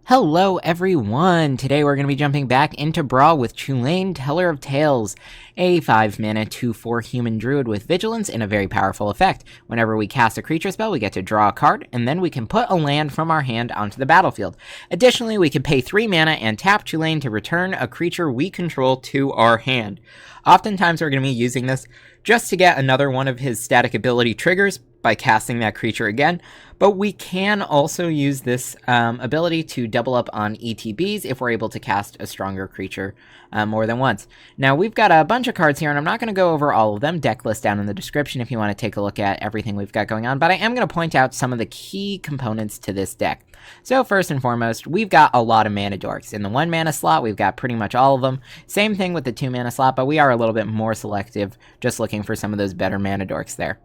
Hello everyone! Today we're going to be jumping back into Brawl with Tulane, Teller of Tales, a 5-mana 2/4 human druid with vigilance and a very powerful effect. Whenever we cast a creature spell, we get to draw a card, and then we can put a land from our hand onto the battlefield. Additionally, we can pay 3 mana and tap Tulane to return a creature we control to our hand. Oftentimes we're going to be using this just to get another one of his static ability triggers by casting that creature again, but we can also use this ability to double up on ETBs if we're able to cast a stronger creature more than once. Now, we've got a bunch of cards here, and I'm not going to go over all of them. Deck list down in the description if you want to take a look at everything we've got going on, but I am going to point out some of the key components to this deck. So first and foremost, we've got a lot of mana dorks. In the 1 mana slot, we've got pretty much all of them. Same thing with the 2 mana slot, but we are a little bit more selective, just looking for some of those better mana dorks there.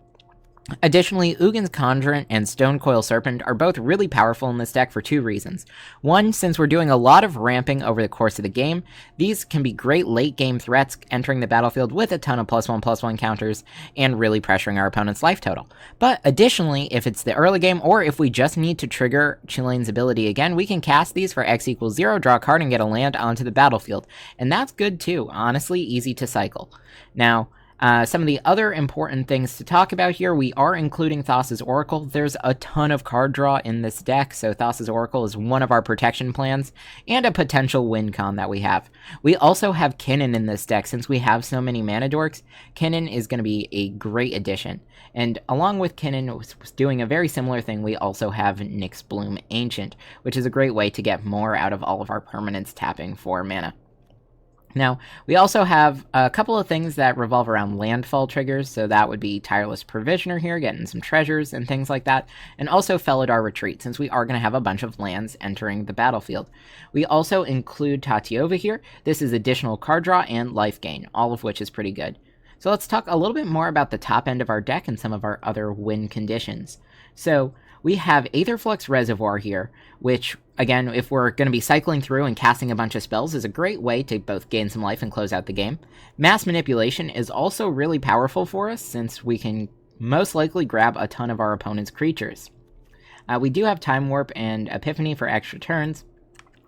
Additionally, Ugin's Conjurant and Stonecoil Serpent are both really powerful in this deck for 2 reasons. One, since we're doing a lot of ramping over the course of the game, these can be great late game threats entering the battlefield with a ton of +1/+1 counters and really pressuring our opponent's life total. But additionally, if it's the early game or if we just need to trigger Tulane's ability again, we can cast these for X=0, draw a card, and get a land onto the battlefield. And that's good too, honestly easy to cycle. Now, some of the other important things to talk about here, we are including Thassa's Oracle. There's a ton of card draw in this deck, so Thassa's Oracle is one of our protection plans, and a potential win con that we have. We also have Kinnan in this deck. Since we have so many mana dorks, Kinnan is going to be a great addition. And along with Kinnan doing a very similar thing, we also have Nyx Bloom Ancient, which is a great way to get more out of all of our permanents tapping for mana. Now, we also have a couple of things that revolve around landfall triggers, so that would be Tireless Provisioner here, getting some treasures and things like that, and also Felidar Retreat, since we are going to have a bunch of lands entering the battlefield. We also include Tatiova here. This is additional card draw and life gain, all of which is pretty good. So let's talk a little bit more about the top end of our deck and some of our other win conditions. So we have Aetherflux Reservoir here, which, again, if we're going to be cycling through and casting a bunch of spells, is a great way to both gain some life and close out the game. Mass Manipulation is also really powerful for us, since we can most likely grab a ton of our opponent's creatures. We do have Time Warp and Epiphany for extra turns.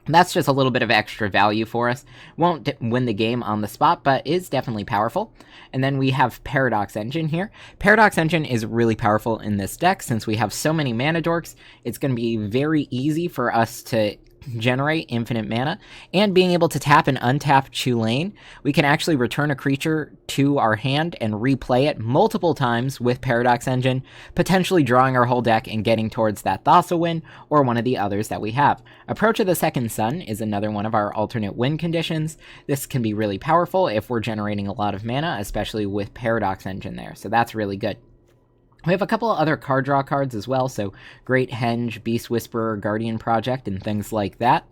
That's just a little bit of extra value for us. Won't win the game on the spot, but is definitely powerful. And then we have Paradox Engine here. Paradox Engine is really powerful in this deck. Since we have so many mana dorks, it's going to be very easy for us to generate infinite mana, and being able to tap and untap Tulane, we can actually return a creature to our hand and replay it multiple times with Paradox Engine, potentially drawing our whole deck and getting towards that Thassa win or one of the others that we have. Approach of the Second Sun is another one of our alternate win conditions. This can be really powerful if we're generating a lot of mana, especially with Paradox Engine there, so that's really good. We have a couple of other card draw cards as well, so Great Henge, Beast Whisperer, Guardian Project, and things like that,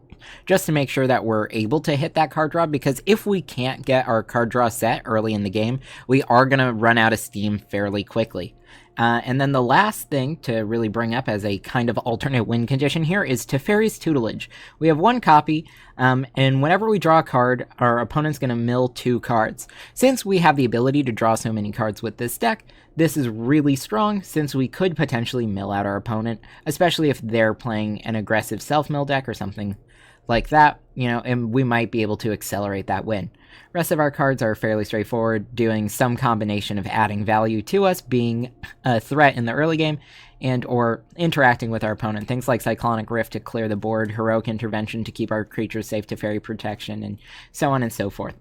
just to make sure that we're able to hit that card draw, because if we can't get our card draw set early in the game, we are going to run out of steam fairly quickly. And then the last thing to really bring up as a kind of alternate win condition here is Teferi's Tutelage. We have 1 copy, and whenever we draw a card, our opponent's going to mill 2 cards. Since we have the ability to draw so many cards with this deck, this is really strong, since we could potentially mill out our opponent, especially if they're playing an aggressive self-mill deck or something like that, you know, and we might be able to accelerate that win. Rest of our cards are fairly straightforward, doing some combination of adding value to us, being a threat in the early game, and or interacting with our opponent. Things like Cyclonic Rift to clear the board, Heroic Intervention to keep our creatures safe to fairy protection, and so on and so forth.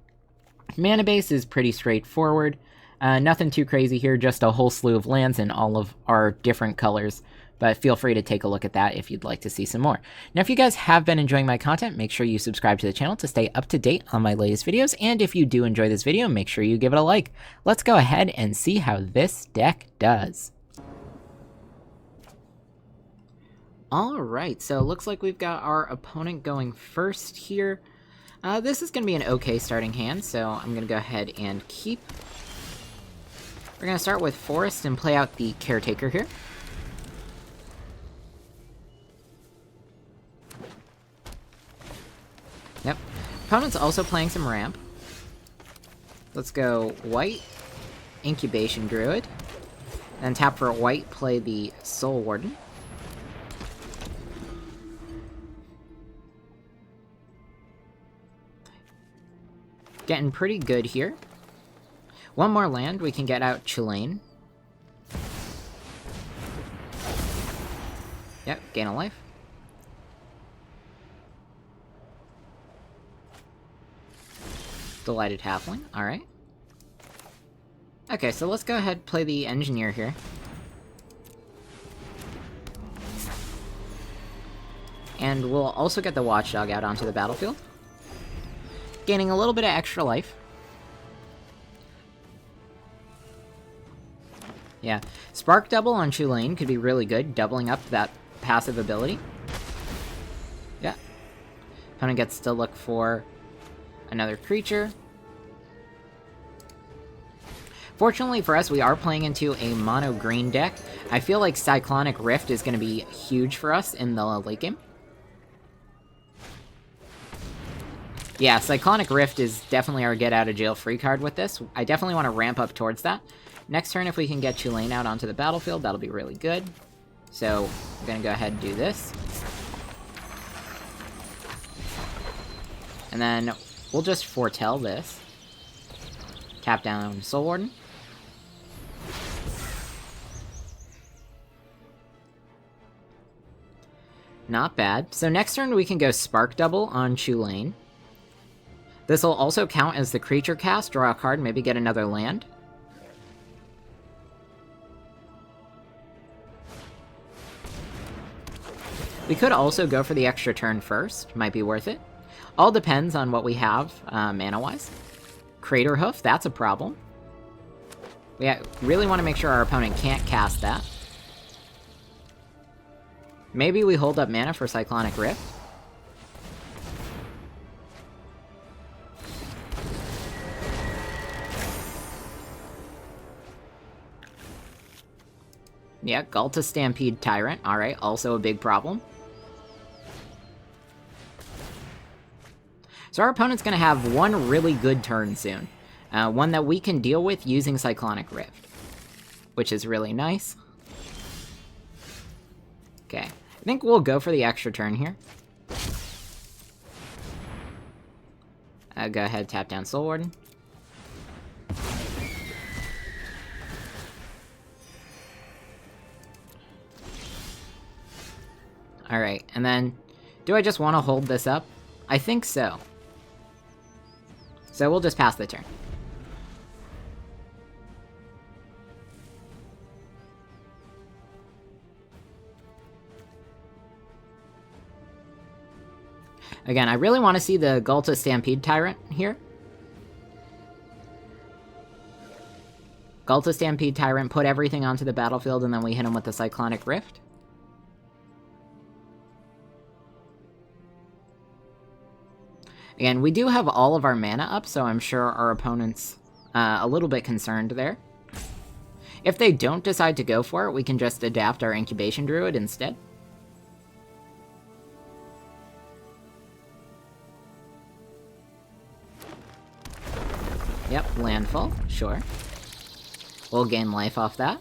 Mana base is pretty straightforward. Nothing too crazy here, just a whole slew of lands in all of our different colors. But feel free to take a look at that if you'd like to see some more. Now, if you guys have been enjoying my content, make sure you subscribe to the channel to stay up to date on my latest videos. And if you do enjoy this video, make sure you give it a like. Let's go ahead and see how this deck does. Alright, so it looks like we've got our opponent going first here. This is going to be an okay starting hand, so I'm going to go ahead and keep. We're going to start with Forest and play out the Caretaker here. Yep. Opponent's also playing some ramp. Let's go white, Incubation Druid. Then tap for white, play the Soul Warden. Getting pretty good here. One more land, we can get out Tulane. Yep, gain a life. Delighted Halfling, alright. Okay, so let's go ahead and play the Engineer here. And we'll also get the Watchdog out onto the battlefield. Gaining a little bit of extra life. Yeah, Spark Double on Tulane could be really good, doubling up that passive ability. Yeah. Opponent gets to look for another creature. Fortunately for us, we are playing into a mono-green deck. I feel like Cyclonic Rift is going to be huge for us in the late game. Yeah, Cyclonic Rift is definitely our get-out-of-jail-free card with this. I definitely want to ramp up towards that. Next turn, if we can get Tulane out onto the battlefield, that'll be really good. So, I'm going to go ahead and do this. And then, we'll just foretell this. Tap down Soul Warden. Not bad. So next turn, we can go Spark Double on Tulane. This will also count as the creature cast, draw a card, maybe get another land. We could also go for the extra turn first, might be worth it. All depends on what we have, mana-wise. Crater Hoof, that's a problem. We really want to make sure our opponent can't cast that. Maybe we hold up mana for Cyclonic Rift. Yeah, Galta Stampede Tyrant. Alright, also a big problem. So our opponent's going to have one really good turn soon. One that we can deal with using Cyclonic Rift. Which is really nice. Okay, I think we'll go for the extra turn here. Go ahead, tap down Soul Warden. Alright, and then, do I just want to hold this up? I think so. So we'll just pass the turn. Again, I really want to see the Galta Stampede Tyrant here. Galta Stampede Tyrant, put everything onto the battlefield, and then we hit him with the Cyclonic Rift. Again, we do have all of our mana up, so I'm sure our opponent's a little bit concerned there. If they don't decide to go for it, we can just adapt our Incubation Druid instead. Yep, landfall, sure. We'll gain life off that.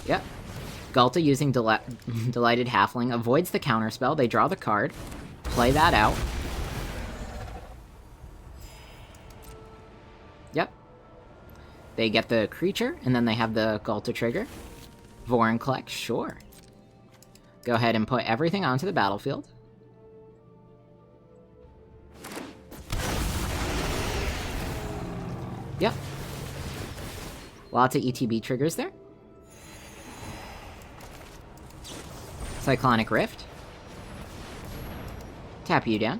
Yep. Galta using Delighted Halfling avoids the counterspell. They draw the card. Play that out. Yep. They get the creature, and then they have the Galta trigger. Vorinclex, sure. Go ahead and put everything onto the battlefield. Yep. Lots of ETB triggers there. Cyclonic Rift. Tap you down.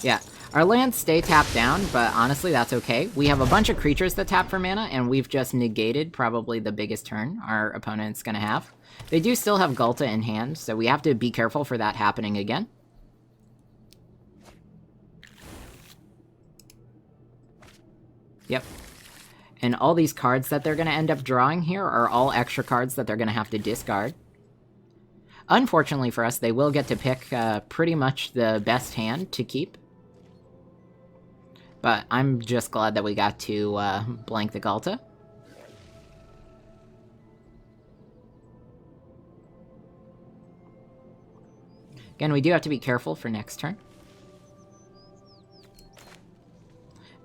Yeah, our lands stay tapped down, but honestly, that's okay. We have a bunch of creatures that tap for mana, and we've just negated probably the biggest turn our opponent's gonna have. They do still have Galta in hand, so we have to be careful for that happening again. Yep. And all these cards that they're going to end up drawing here are all extra cards that they're going to have to discard. Unfortunately for us, they will get to pick pretty much the best hand to keep. But I'm just glad that we got to blank the Galta. Again, we do have to be careful for next turn.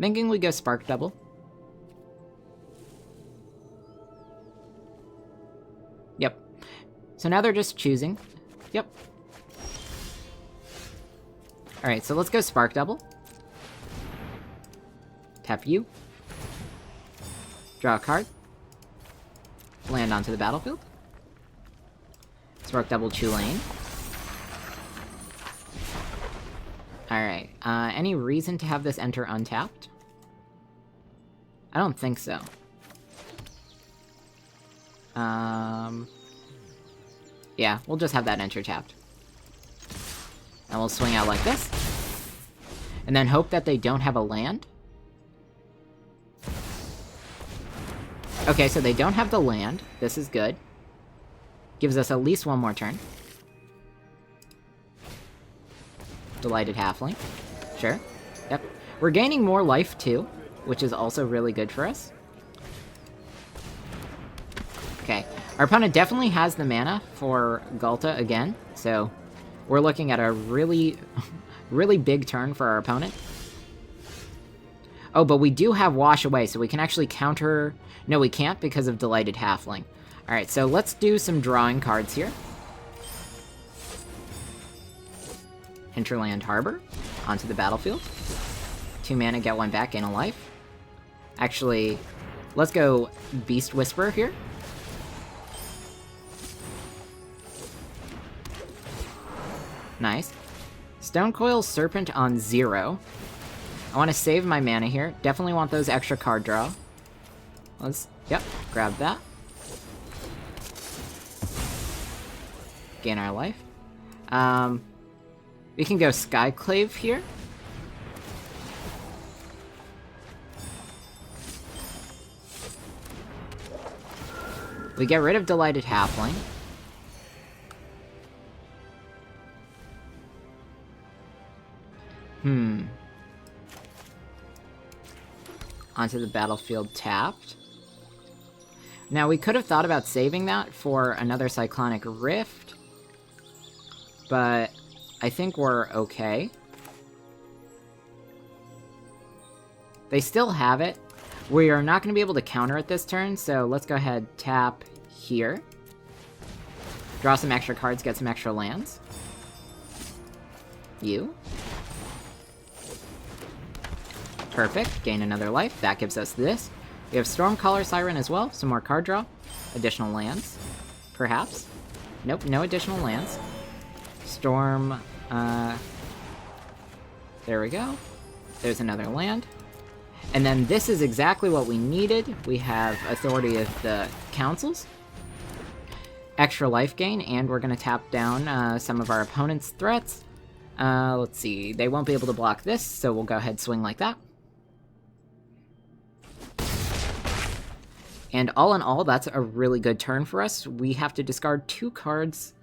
Thinking we go Spark Double. Yep. So now they're just choosing. Yep. Alright, so let's go Spark Double. Tap you. Draw a card. Land onto the battlefield. Spark Double Tulane. Alright, any reason to have this enter untapped? I don't think so. Yeah, we'll just have that enter tapped. And we'll swing out like this. And then hope that they don't have a land. Okay, so they don't have the land. This is good. Gives us at least one more turn. Delighted Halfling. Sure. Yep. We're gaining more life, too, which is also really good for us. Okay. Our opponent definitely has the mana for Ghalta again, so we're looking at a really, really big turn for our opponent. Oh, but we do have Wash Away, so we can actually counter... No, we can't because of Delighted Halfling. Alright, so let's do some drawing cards here. Hinterland Harbor, onto the battlefield. 2 mana, get 1 back, gain a life. Actually, let's go Beast Whisperer here. Nice. Stonecoil Serpent on 0. I want to save my mana here. Definitely want those extra card draw. Let's, yep, grab that. Gain our life. We can go Skyclave here. We get rid of Delighted Halfling. Onto the battlefield tapped. Now, we could have thought about saving that for another Cyclonic Rift, but I think we're okay. They still have it. We are not going to be able to counter it this turn, so let's go ahead, tap here. Draw some extra cards, get some extra lands. You. Perfect. Gain another life. That gives us this. We have Stormcaller Siren as well. Some more card draw. Additional lands. Perhaps. Nope, no additional lands. Storm, there we go. There's another land. And then this is exactly what we needed. We have Authority of the Councils. Extra life gain, and we're going to tap down some of our opponent's threats. Let's see. They won't be able to block this, so we'll go ahead and swing like that. And all in all, that's a really good turn for us. We have to discard 2 cards.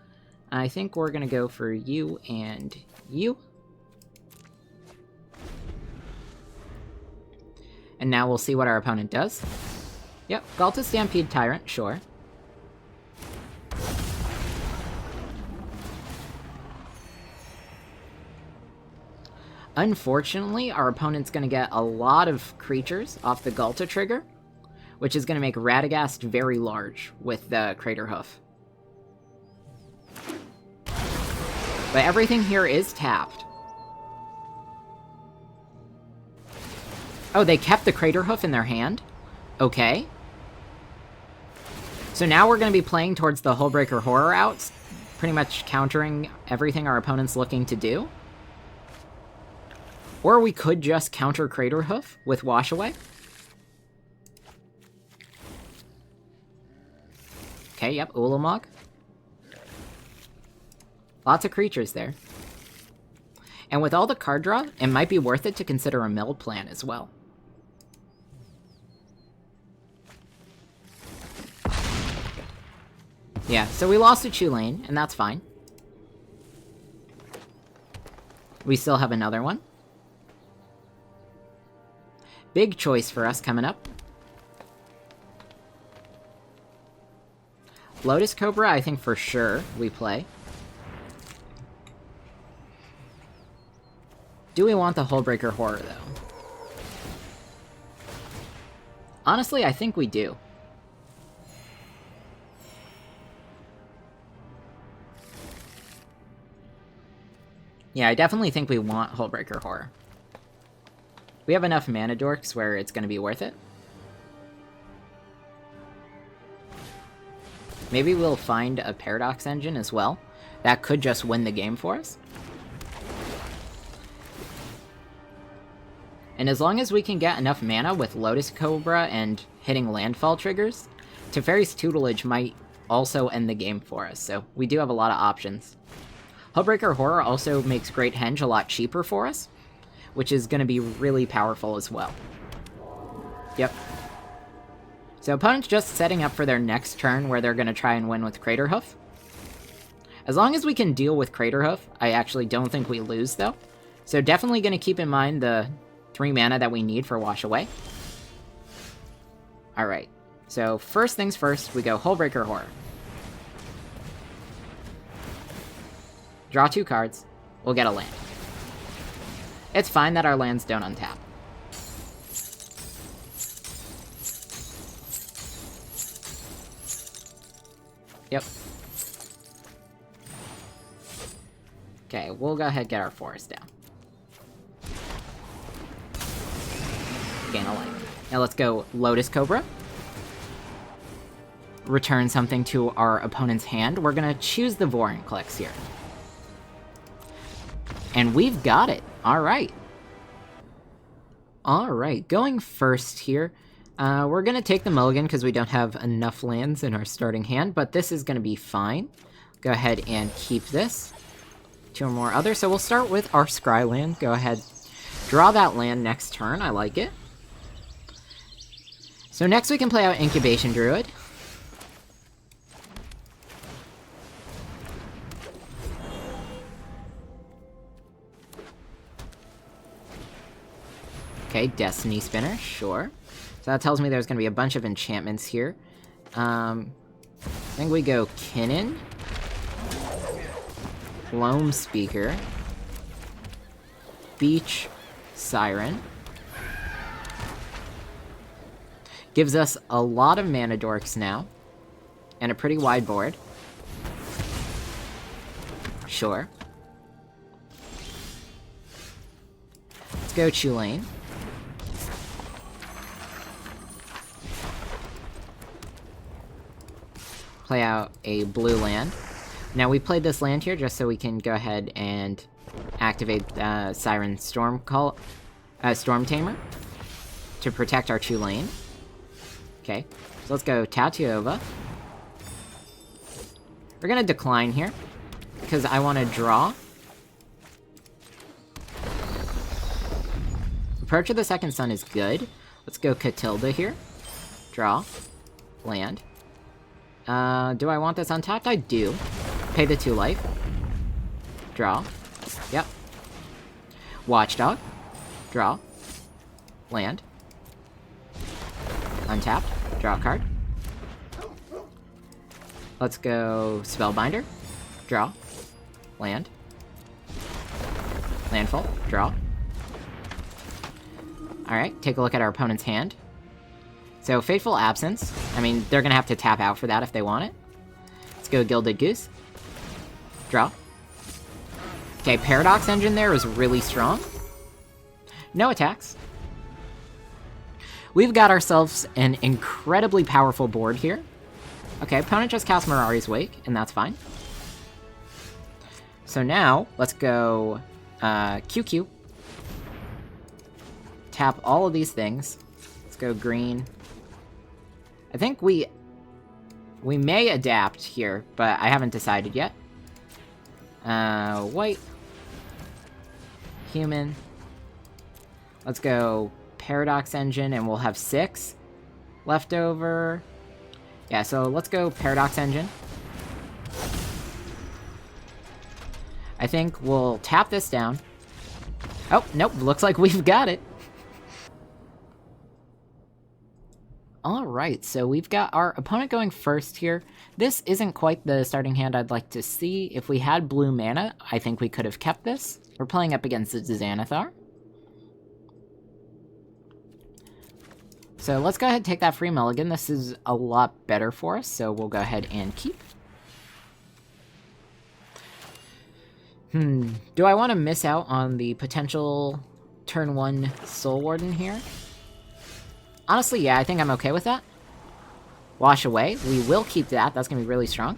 I think we're going to go for you and you. And now we'll see what our opponent does. Yep, Ghalta Stampede Tyrant, sure. Unfortunately, our opponent's going to get a lot of creatures off the Ghalta trigger, which is going to make Radagast very large with the Crater Hoof. But everything here is tapped. Oh, they kept the Crater Hoof in their hand? Okay. So now we're going to be playing towards the Hullbreaker Horror outs, pretty much countering everything our opponent's looking to do. Or we could just counter Crater Hoof with Wash Away. Okay, yep, Ulamog. Lots of creatures there. And with all the card draw, it might be worth it to consider a mill plan as well. Yeah, so we lost to Tulane, and that's fine. We still have another one. Big choice for us coming up. Lotus Cobra, I think for sure we play. Do we want the Hullbreaker Horror, though? Honestly, I think we do. Yeah, I definitely think we want Hullbreaker Horror. We have enough mana dorks where it's going to be worth it. Maybe we'll find a Paradox Engine as well. That could just win the game for us. And as long as we can get enough mana with Lotus Cobra and hitting landfall triggers, Teferi's Tutelage might also end the game for us, so we do have a lot of options. Hullbreaker Horror also makes Great Henge a lot cheaper for us, which is going to be really powerful as well. Yep. So opponent's just setting up for their next turn where they're going to try and win with Craterhoof. As long as we can deal with Craterhoof, I actually don't think we lose, though. So definitely going to keep in mind the 3 mana that we need for Wash Away. Alright, so first things first, we go Hullbreaker Horror. Draw 2 cards, we'll get a land. It's fine that our lands don't untap. Yep. Okay, we'll go ahead and get our forest down. Gain a life. Now let's go Lotus Cobra. Return something to our opponent's hand. We're gonna choose the Vorinclex here. And we've got it. Alright. Alright, going first here. We're gonna take the mulligan because we don't have enough lands in our starting hand, but this is gonna be fine. Go ahead and keep this. 2 or more others. So we'll start with our Scry land. Go ahead. Draw that land next turn. I like it. So next we can play out Incubation Druid. Okay, Destiny Spinner, sure. So that tells me there's going to be a bunch of enchantments here. I think we go Kinnan. Loam Speaker. Beach Siren. Gives us a lot of mana dorks now. And a pretty wide board. Sure. Let's go Tulane. Play out a blue land. Now we played this land here just so we can go ahead and activate Siren Storm Storm Tamer to protect our Tulane. Okay, so let's go Tatiova. We're gonna decline here because I want to draw. Approach of the Second Sun is good. Let's go Catilda here. Draw. Land. Do I want this untapped? I do. Pay the 2 life. Draw. Yep. Watchdog. Draw. Land. Untapped. Draw a card. Let's go Spellbinder. Draw. Land. Landfall. Draw. Alright, take a look at our opponent's hand. So, Fateful Absence. I mean, they're gonna have to tap out for that if they want it. Let's go Gilded Goose. Draw. Okay, Paradox Engine there is really strong. No attacks. We've got ourselves an incredibly powerful board here. Okay, opponent just cast Mirari's Wake, and that's fine. So now, let's go QQ. Tap all of these things. Let's go green. I think we may adapt here, but I haven't decided yet. White. Human. Let's go Paradox Engine, and we'll have 6 left over. Yeah, so let's go Paradox Engine. I think we'll tap this down. Oh, nope, looks like we've got it. Alright, so we've got our opponent going first here. This isn't quite the starting hand I'd like to see. If we had blue mana, I think we could have kept this. We're playing up against the Xanathar. So let's go ahead and take that free mulligan. This is a lot better for us, so we'll go ahead and keep. Do I want to miss out on the potential turn 1 Soul Warden here? Honestly, yeah, I think I'm okay with that. Wash away. We will keep that. That's going to be really strong.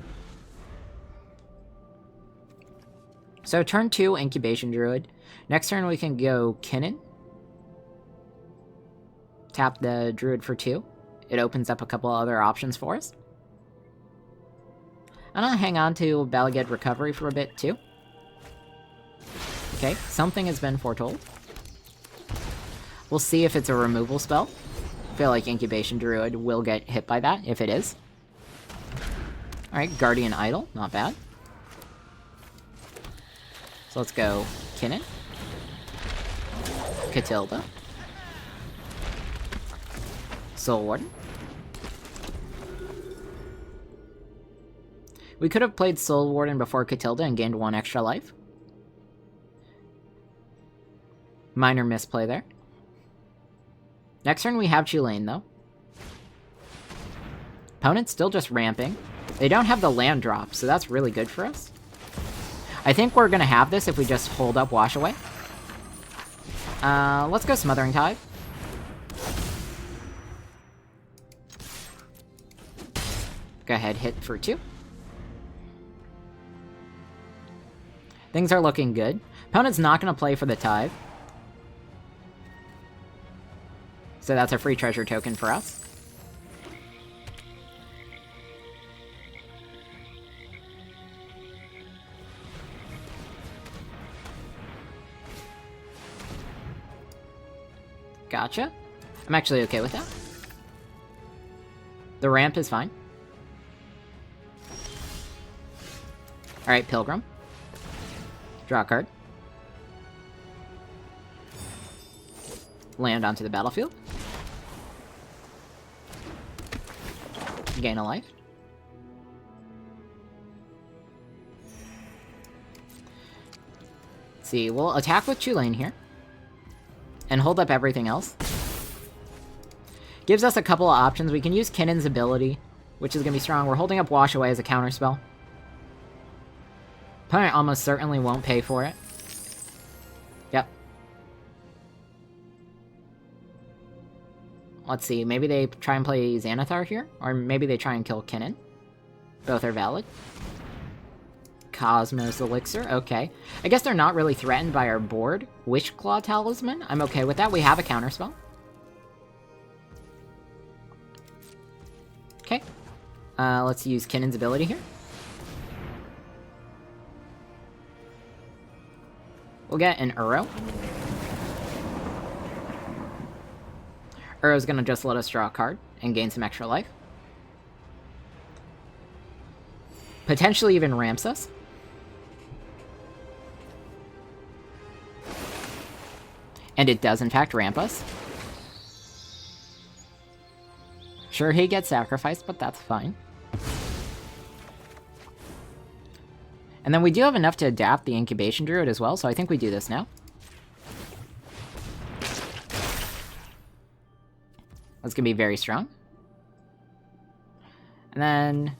So turn 2, Incubation Druid. Next turn we can go Kinnan. Tap the Druid for 2. It opens up a couple other options for us. And I'll hang on to Balaged Recovery for a bit, too. Okay, something has been foretold. We'll see if it's a removal spell. I feel like Incubation Druid will get hit by that, if it is. Alright, Guardian Idol, not bad. So let's go Kinnan. Catilda. Soul Warden. We could have played Soul Warden before Catilda and gained 1 extra life. Minor misplay there. Next turn we have Chulane, though. Opponent's still just ramping. They don't have the land drop, so that's really good for us. I think we're gonna have this if we just hold up Wash Away. Let's go Smothering Tide. Go ahead, hit for 2. Things are looking good. Opponent's not gonna play for the Tithe. So that's a free treasure token for us. Gotcha. I'm actually okay with that. The ramp is fine. Alright, Pilgrim. Draw a card. Land onto the battlefield. Gain a life. Let's see, we'll attack with Chulane here. And hold up everything else. Gives us a couple of options. We can use Kinnan's ability, which is going to be strong. We're holding up Wash Away as a counterspell. Opponent almost certainly won't pay for it. Yep. Let's see, maybe they try and play Xanathar here? Or maybe they try and kill Kinnan. Both are valid. Cosmos Elixir, okay. I guess they're not really threatened by our board. Wishclaw Talisman, I'm okay with that. We have a counterspell. Okay. Let's use Kinnan's ability here. We'll get an Uro. Uro's gonna just let us draw a card and gain some extra life. Potentially even ramps us. And it does in fact ramp us. Sure, he gets sacrificed, but that's fine. And then we do have enough to adapt the Incubation Druid as well, so I think we do this now. That's gonna be very strong. And then...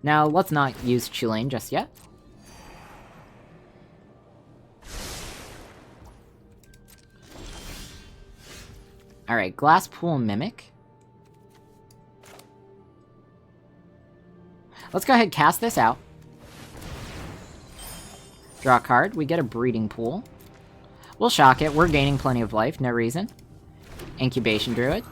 now, let's not use Chulane just yet. Alright, Glasspool Mimic. Let's go ahead and cast this out. Draw a card. We get a Breeding Pool. We'll shock it. We're gaining plenty of life. No reason. Incubation Druid.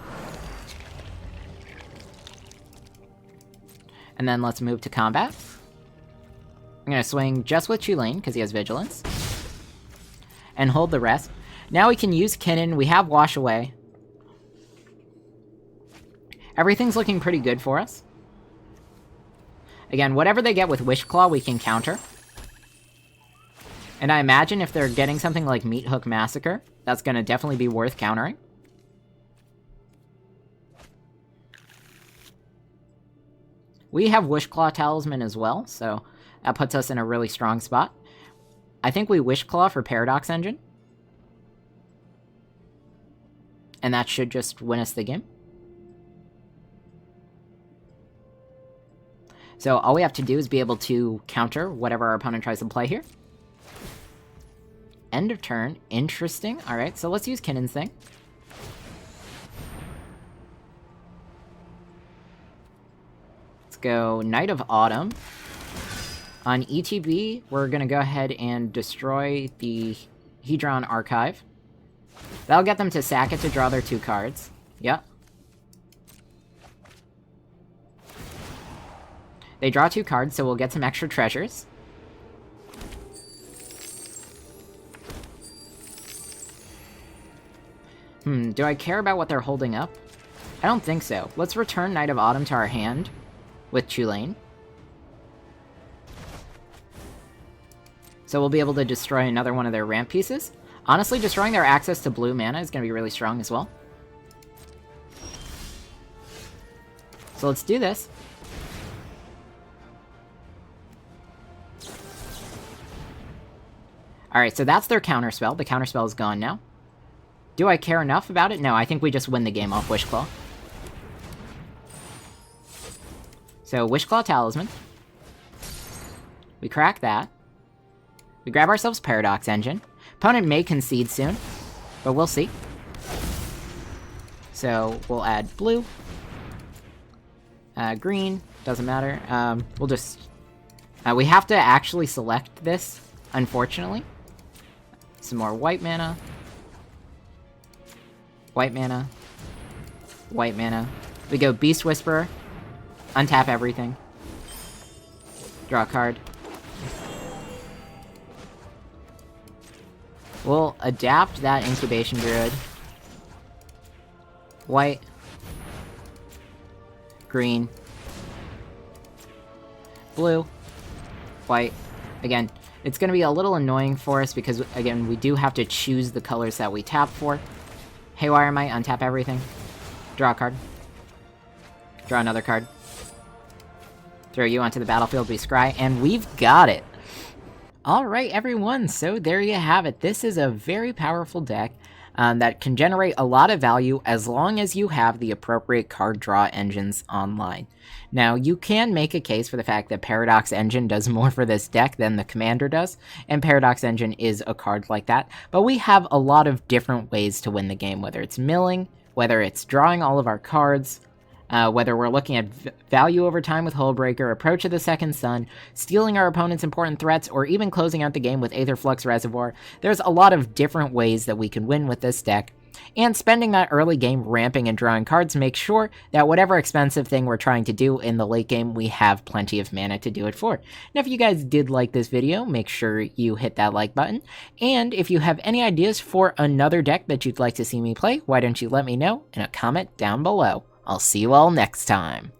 And then let's move to combat. I'm going to swing just with Chulane, because he has Vigilance. And hold the rest. Now we can use Kinnan. We have Wash Away. Everything's looking pretty good for us. Again, whatever they get with Wishclaw, we can counter. And I imagine if they're getting something like Meat Hook Massacre, that's going to definitely be worth countering. We have Wishclaw Talisman as well, so that puts us in a really strong spot. I think we Wishclaw for Paradox Engine. And that should just win us the game. So all we have to do is be able to counter whatever our opponent tries to play here. End of turn. Interesting. Alright, so let's use Kinnon's thing. Let's go Knight of Autumn. On ETB, we're going to go ahead and destroy the Hedron Archive. That'll get them to sack it to draw their 2 cards. Yep. They draw 2 cards, so we'll get some extra treasures. Do I care about what they're holding up? I don't think so. Let's return Knight of Autumn to our hand with Tulane. So we'll be able to destroy another one of their ramp pieces. Honestly, destroying their access to blue mana is going to be really strong as well. So let's do this. Alright, so that's their counterspell. The counterspell is gone now. Do I care enough about it? No, I think we just win the game off Wishclaw. So, Wishclaw Talisman. We crack that. We grab ourselves Paradox Engine. Opponent may concede soon, but we'll see. So, we'll add blue. Green, doesn't matter. We'll just... we have to actually select this, unfortunately. Some more white mana. White mana. White mana. We go Beast Whisperer. Untap everything. Draw a card. We'll adapt that Incubation Druid. White. Green. Blue. White. Again, it's going to be a little annoying for us because, again, we do have to choose the colors that we tap for. Haywire Might, untap everything. Draw a card. Draw another card. Throw you onto the battlefield, we scry, and we've got it! Alright everyone, so there you have it. This is a very powerful deck that can generate a lot of value as long as you have the appropriate card draw engines online. Now, you can make a case for the fact that Paradox Engine does more for this deck than the Commander does, and Paradox Engine is a card like that, but we have a lot of different ways to win the game, whether it's milling, whether it's drawing all of our cards, whether we're looking at value over time with Hullbreaker, Approach of the Second Sun, stealing our opponent's important threats, or even closing out the game with Aetherflux Reservoir. There's a lot of different ways that we can win with this deck, and spending that early game ramping and drawing cards makes sure that whatever expensive thing we're trying to do in the late game, we have plenty of mana to do it for. And if you guys did like this video, make sure you hit that like button, and if you have any ideas for another deck that you'd like to see me play, why don't you let me know in a comment down below. I'll see you all next time.